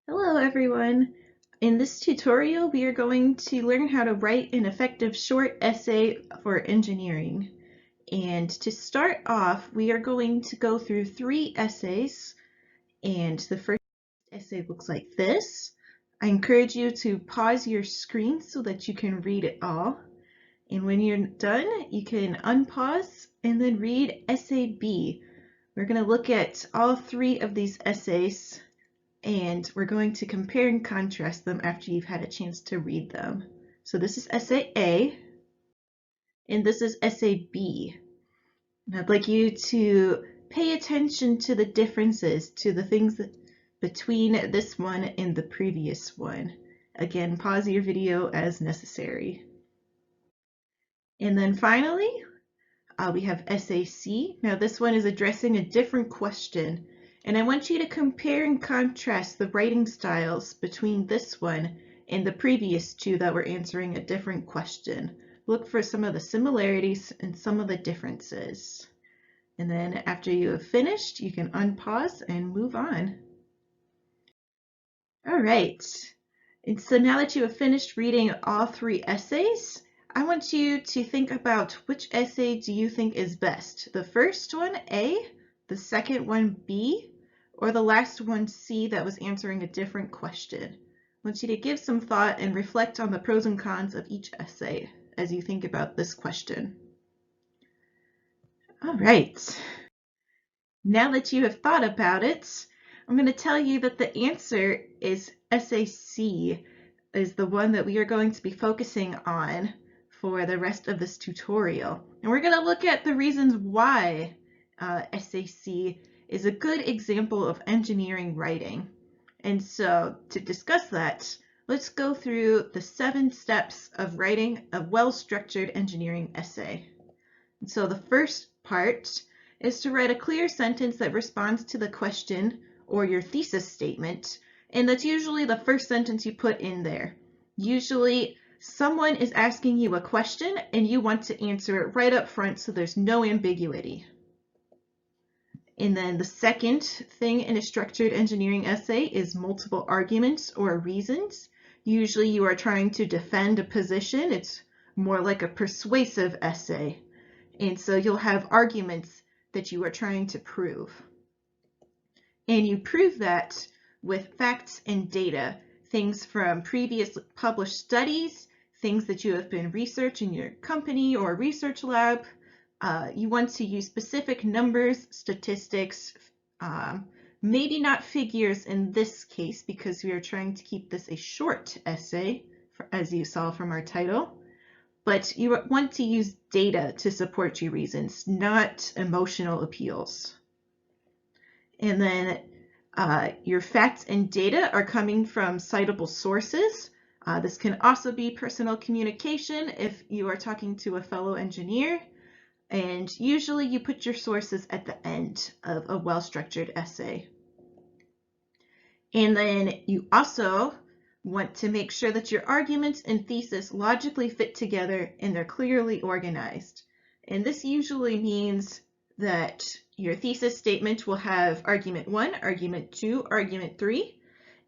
Hello everyone! In this tutorial we are going to learn how to write an effective short essay for engineering. And to start off we are going to go through 3 essays, and the first essay looks like this. I encourage you to pause your screen so that you can read it all. And when you're done you can unpause and then read essay B. We're going to look at all 3 of these essays, and we're going to compare and contrast them after you've had a chance to read them. So this is essay A, and this is essay B. And I'd like you to pay attention to the differences, to the things between this one and the previous one. Again, pause your video as necessary. And then finally, we have essay C. Now this one is addressing a different question, and I want you to compare and contrast the writing styles between this one and the previous 2 that were answering a different question. Look for some of the similarities and some of the differences. And then after you have finished, you can unpause and move on. All right, and so now that you have finished reading all 3 essays, I want you to think about which essay do you think is best. The first one, A, the second one, B, or the last one, C, that was answering a different question. I want you to give some thought and reflect on the pros and cons of each essay as you think about this question. All right, now that you have thought about it, I'm going to tell you that the answer is essay C, is the one that we are going to be focusing on for the rest of this tutorial. And we're going to look at the reasons why essay C is a good example of engineering writing. And so to discuss that, let's go through the 7 steps of writing a well-structured engineering essay. And so the first part is to write a clear sentence that responds to the question or your thesis statement, and that's usually the first sentence you put in there. Usually someone is asking you a question and you want to answer it right up front so there's no ambiguity. And then the second thing in a structured engineering essay is multiple arguments or reasons. Usually you are trying to defend a position. It's more like a persuasive essay. And so you'll have arguments that you are trying to prove. And you prove that with facts and data, things from previous published studies, things that you have been researching in your company or research lab. You want to use specific numbers, statistics, maybe not figures in this case because we are trying to keep this a short essay, as you saw from our title. But you want to use data to support your reasons, not emotional appeals. And then your facts and data are coming from citable sources. This can also be personal communication if you are talking to a fellow engineer. And usually you put your sources at the end of a well-structured essay. And then you also want to make sure that your arguments and thesis logically fit together and they're clearly organized. And this usually means that your thesis statement will have argument 1, argument 2, argument 3,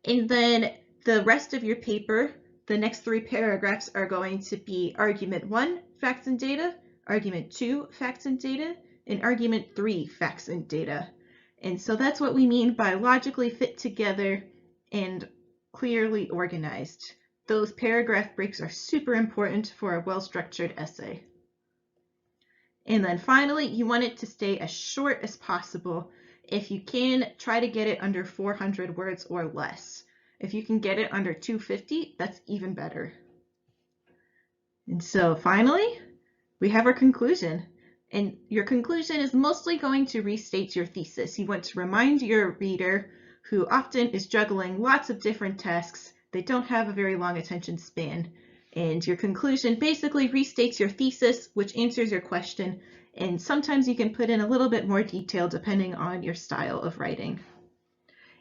and then the rest of your paper, the next 3 paragraphs are going to be argument 1, facts and data, argument 2, facts and data, and argument 3, facts and data. And so that's what we mean by logically fit together and clearly organized. Those paragraph breaks are super important for a well-structured essay. And then finally, you want it to stay as short as possible. If you can, try to get it under 400 words or less. If you can get it under 250, that's even better. And so finally, we have our conclusion. And your conclusion is mostly going to restate your thesis. You want to remind your reader, who often is juggling lots of different tasks, they don't have a very long attention span. And your conclusion basically restates your thesis, which answers your question. And sometimes you can put in a little bit more detail depending on your style of writing.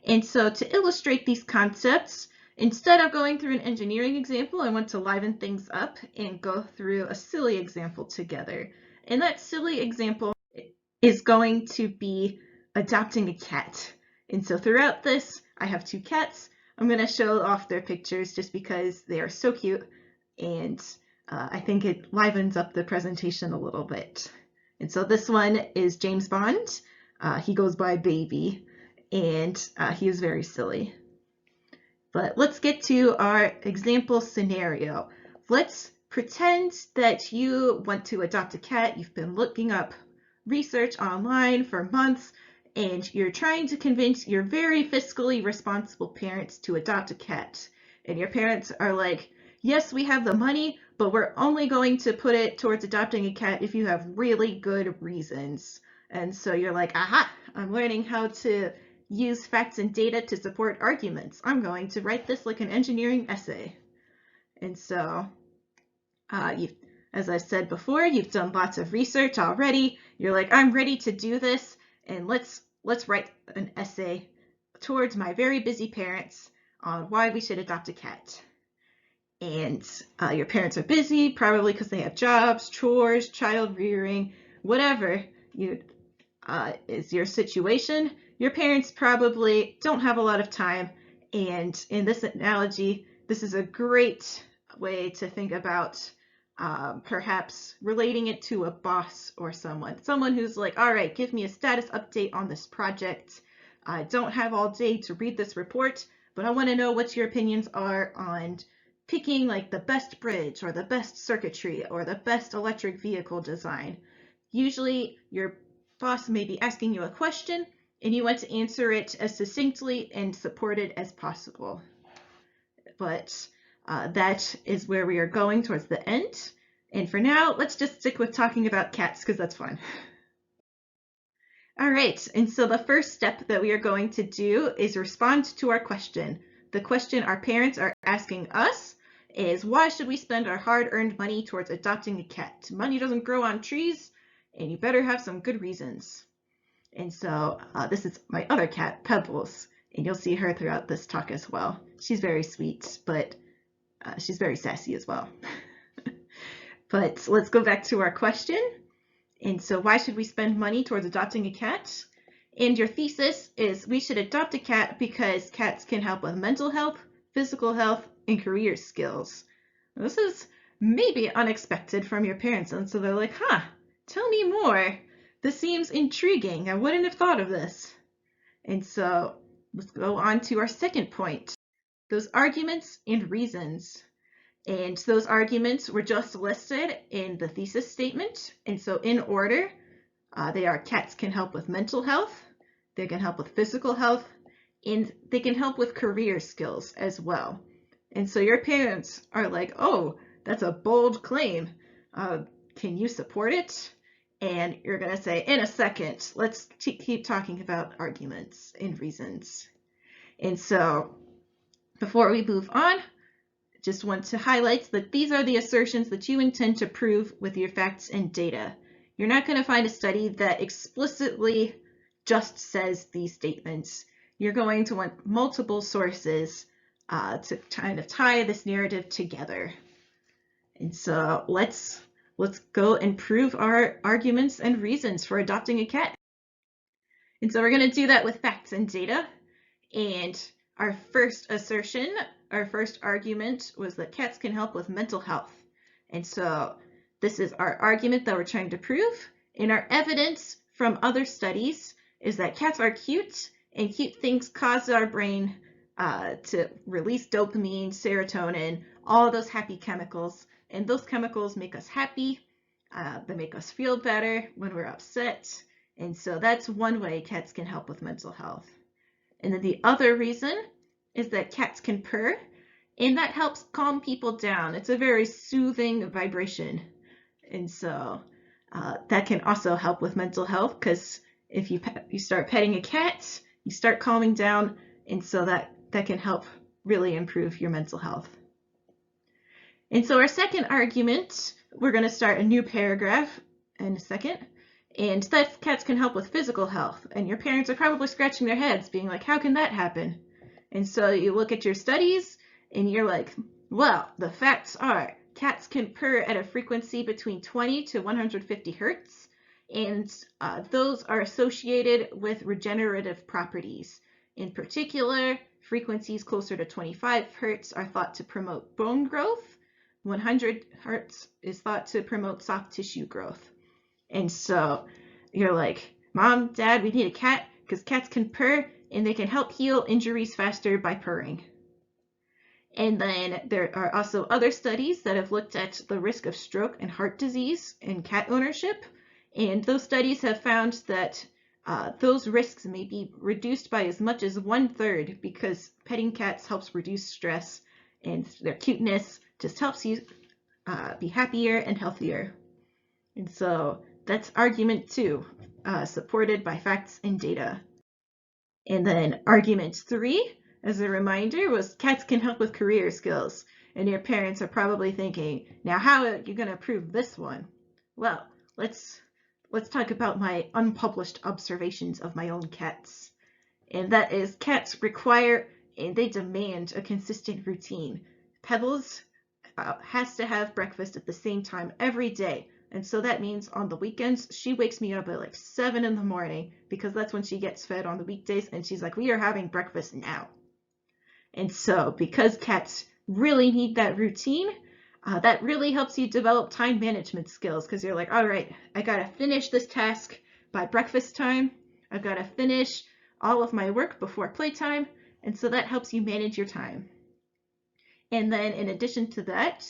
And so to illustrate these concepts, instead of going through an engineering example, I want to liven things up and go through a silly example together. And that silly example is going to be adopting a cat. And so throughout this, I have 2 cats. I'm going to show off their pictures just because they are so cute, and I think it livens up the presentation a little bit. And so this one is James Bond. He goes by Baby, and he is very silly. But let's get to our example scenario. Let's pretend that you want to adopt a cat. You've been looking up research online for months, and you're trying to convince your very fiscally responsible parents to adopt a cat. And your parents are like, yes, we have the money, but we're only going to put it towards adopting a cat if you have really good reasons. And so you're like, aha, I'm learning how to use facts and data to support arguments. I'm going to write this like an engineering essay. And so, as I said before, you've done lots of research already. You're like, I'm ready to do this, and let's write an essay towards my very busy parents on why we should adopt a cat. And your parents are busy, probably because they have jobs, chores, child rearing, whatever is your situation. Your parents probably don't have a lot of time, and in this analogy, this is a great way to think about perhaps relating it to a boss or someone who's like, all right, give me a status update on this project. I don't have all day to read this report, but I want to know what your opinions are on picking like the best bridge or the best circuitry or the best electric vehicle design. Usually your boss may be asking you a question, and you want to answer it as succinctly and supported as possible. But that is where we are going towards the end. And for now, let's just stick with talking about cats because that's fun. All right, and so the first step that we are going to do is respond to our question. The question our parents are asking us is, why should we spend our hard-earned money towards adopting a cat? Money doesn't grow on trees, and you better have some good reasons. And so this is my other cat, Pebbles, and you'll see her throughout this talk as well. She's very sweet, but she's very sassy as well. But let's go back to our question. And so why should we spend money towards adopting a cat? And your thesis is we should adopt a cat because cats can help with mental health, physical health, and career skills. This is maybe unexpected from your parents, and so they're like, tell me more. This seems intriguing. I wouldn't have thought of this. And so let's go on to our second point, those arguments and reasons. And those arguments were just listed in the thesis statement. And so in order, they are cats can help with mental health, they can help with physical health, and they can help with career skills as well. And so your parents are like, oh, that's a bold claim. Can you support it? And you're going to say, in a second, let's keep talking about arguments and reasons. And so before we move on, just want to highlight that these are the assertions that you intend to prove with your facts and data. You're not going to find a study that explicitly just says these statements. You're going to want multiple sources to kind of tie this narrative together. And so let's go and prove our arguments and reasons for adopting a cat. And so we're going to do that with facts and data. And our first assertion, our first argument was that cats can help with mental health. And so this is our argument that we're trying to prove. And our evidence from other studies is that cats are cute, and cute things cause our brain to release dopamine, serotonin, all of those happy chemicals. And those chemicals make us happy. They make us feel better when we're upset. And so that's one way cats can help with mental health. And then the other reason is that cats can purr, and that helps calm people down. It's a very soothing vibration. And so that can also help with mental health, because if you start petting a cat, you start calming down, and so that can help really improve your mental health. And so our second argument, we're going to start a new paragraph in a second, and that cats can help with physical health. And your parents are probably scratching their heads being like, how can that happen? And so you look at your studies and you're like, well, the facts are cats can purr at a frequency between 20 to 150 hertz, and those are associated with regenerative properties. In particular, Frequencies closer to 25 hertz are thought to promote bone growth. 100 hertz is thought to promote soft tissue growth. And so you're like, Mom, Dad, we need a cat because cats can purr and they can help heal injuries faster by purring. And then there are also other studies that have looked at the risk of stroke and heart disease in cat ownership. And those studies have found that those risks may be reduced by as much as 1/3 because petting cats helps reduce stress, and their cuteness just helps you be happier and healthier. And so that's argument 2, supported by facts and data. And then argument 3, as a reminder, was cats can help with career skills. And your parents are probably thinking, now how are you going to prove this one? Well, let's talk about my unpublished observations of my own cats. And that is, cats require and they demand a consistent routine. Pebbles has to have breakfast at the same time every day. And so that means on the weekends, she wakes me up at like 7 in the morning because that's when she gets fed on the weekdays. And she's like, we are having breakfast now. And so because cats really need that routine, that really helps you develop time management skills because you're like, all right, I got to finish this task by breakfast time. I've got to finish all of my work before playtime. And so that helps you manage your time. And then in addition to that,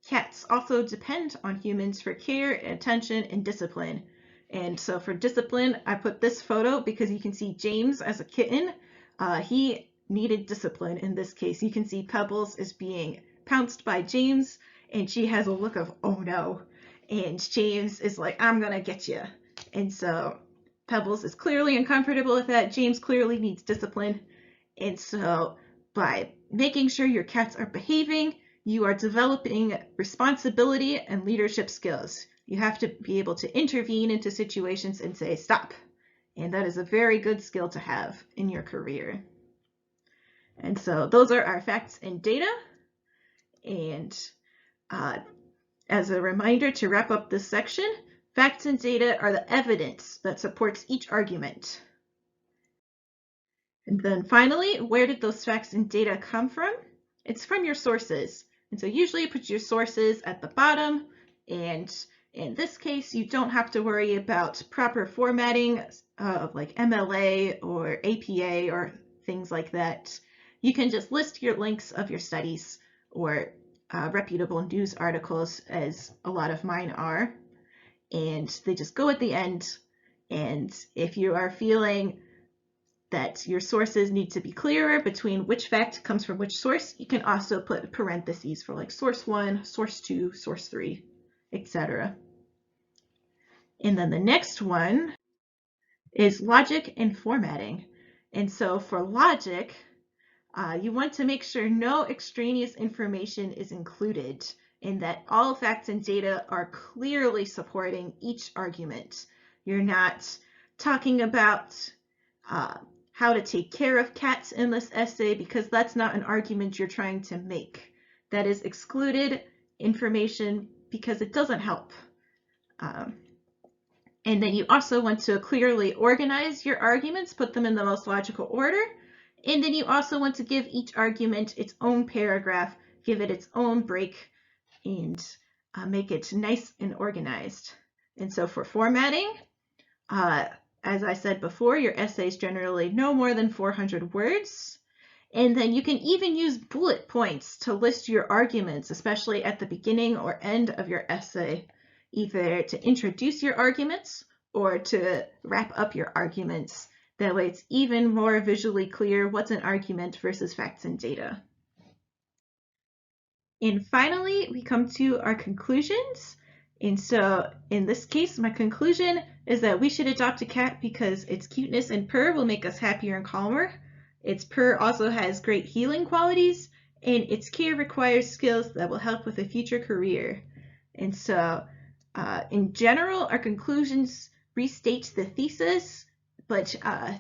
cats also depend on humans for care, attention, and discipline. And so for discipline, I put this photo because you can see James as a kitten. He needed discipline in this case. You can see Pebbles is being pounced by James, and she has a look of, oh no. And James is like, I'm gonna get you. And so Pebbles is clearly uncomfortable with that. James clearly needs discipline. And so by making sure your cats are behaving, you are developing responsibility and leadership skills. You have to be able to intervene into situations and say, stop. And that is a very good skill to have in your career. And so those are our facts and data. And as a reminder to wrap up this section, facts and data are the evidence that supports each argument. And then finally, where did those facts and data come from? It's from your sources. And so usually you put your sources at the bottom, and in this case, you don't have to worry about proper formatting of like MLA or APA or things like that. You can just list your links of your studies or reputable news articles, as a lot of mine are, and they just go at the end. And if you are feeling that your sources need to be clearer between which fact comes from which source, you can also put parentheses for like source 1, source 2, source 3, etc. And then the next one is logic and formatting. And so for logic, you want to make sure no extraneous information is included and that all facts and data are clearly supporting each argument. You're not talking about how to take care of cats in this essay because that's not an argument you're trying to make. That is excluded information because it doesn't help. And then you also want to clearly organize your arguments, put them in the most logical order. And then you also want to give each argument its own paragraph, give it its own break, and make it nice and organized. And so for formatting, as I said before, your essay is generally no more than 400 words. And then you can even use bullet points to list your arguments, especially at the beginning or end of your essay, either to introduce your arguments or to wrap up your arguments. That way it's even more visually clear what's an argument versus facts and data. And finally, we come to our conclusions. And so in this case, my conclusion is that we should adopt a cat because its cuteness and purr will make us happier and calmer. Its purr also has great healing qualities, and its care requires skills that will help with a future career. And so in general, our conclusions restate the thesis, but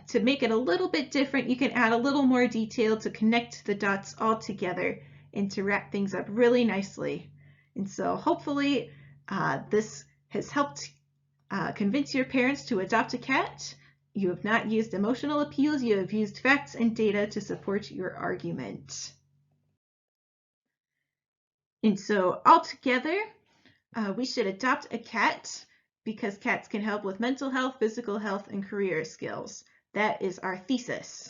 to make it a little bit different, you can add a little more detail to connect the dots all together and to wrap things up really nicely. And so hopefully this has helped convince your parents to adopt a cat. You have not used emotional appeals. You have used facts and data to support your argument. And so altogether, we should adopt a cat because cats can help with mental health, physical health, and career skills. That is our thesis.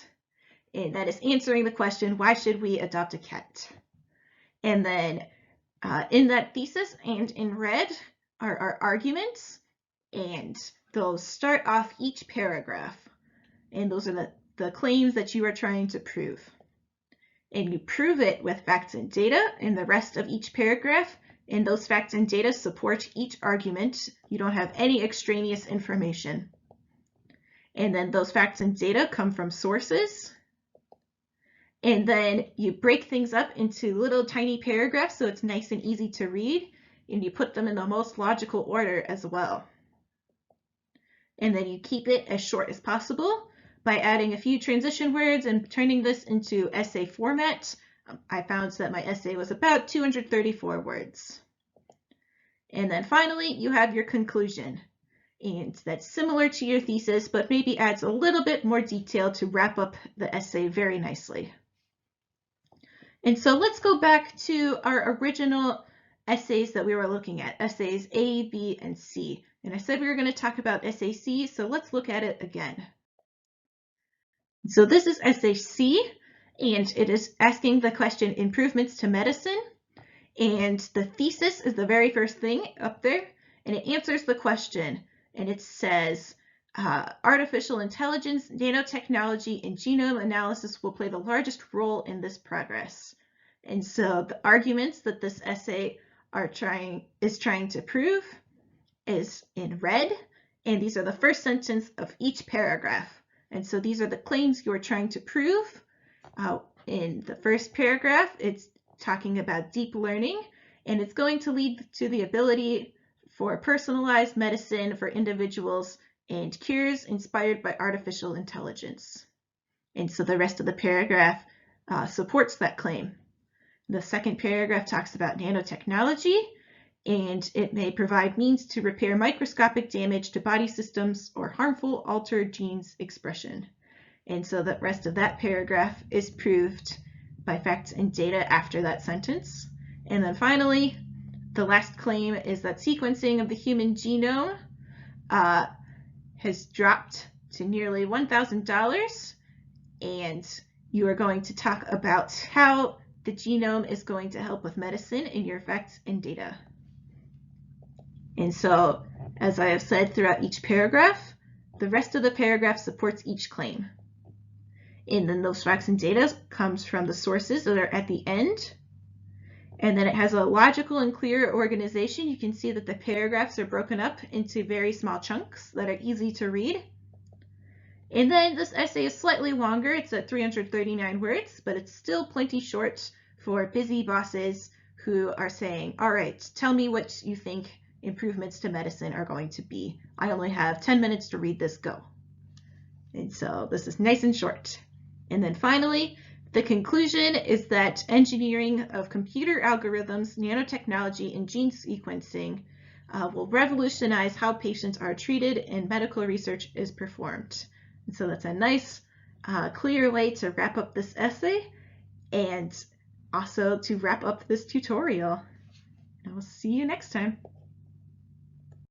And that is answering the question, why should we adopt a cat? And then in that thesis and in red are our arguments, and they'll start off each paragraph. And those are the claims that you are trying to prove. And you prove it with facts and data in the rest of each paragraph. And those facts and data support each argument. You don't have any extraneous information. And then those facts and data come from sources. And then you break things up into little tiny paragraphs so it's nice and easy to read. And you put them in the most logical order as well. And then you keep it as short as possible by adding a few transition words and turning this into essay format. I found that my essay was about 234 words. And then finally, you have your conclusion. And that's similar to your thesis, but maybe adds a little bit more detail to wrap up the essay very nicely. And so let's go back to our original essays that we were looking at, essays A, B, and C. And I said we were going to talk about essay C, so let's look at it again. So this is essay C, and it is asking the question, improvements to medicine. And the thesis is the very first thing up there, and it answers the question. And it says, artificial intelligence, nanotechnology, and genome analysis will play the largest role in this progress. And so the arguments that this essay is trying to prove is in red, and these are the first sentence of each paragraph. And so these are the claims you are trying to prove. In the first paragraph, it's talking about deep learning, and it's going to lead to the ability for personalized medicine for individuals and cures inspired by artificial intelligence. And so the rest of the paragraph supports that claim. The second paragraph talks about nanotechnology, and it may provide means to repair microscopic damage to body systems or harmful altered genes expression. And so the rest of that paragraph is proved by facts and data after that sentence. And then finally, the last claim is that sequencing of the human genome has dropped to nearly $1,000, and you are going to talk about how the genome is going to help with medicine in your facts and data. And so, as I have said throughout each paragraph, the rest of the paragraph supports each claim. And then those facts and data comes from the sources that are at the end. And then it has a logical and clear organization. You can see that the paragraphs are broken up into very small chunks that are easy to read. And then this essay is slightly longer. It's at 339 words, but it's still plenty short for busy bosses who are saying, all right, tell me what you think improvements to medicine are going to be. I only have 10 minutes to read this, go. And so this is nice and short. And then finally, the conclusion is that engineering of computer algorithms, nanotechnology, and gene sequencing will revolutionize how patients are treated and medical research is performed. And so that's a nice, clear way to wrap up this essay and also to wrap up this tutorial. And I will see you next time.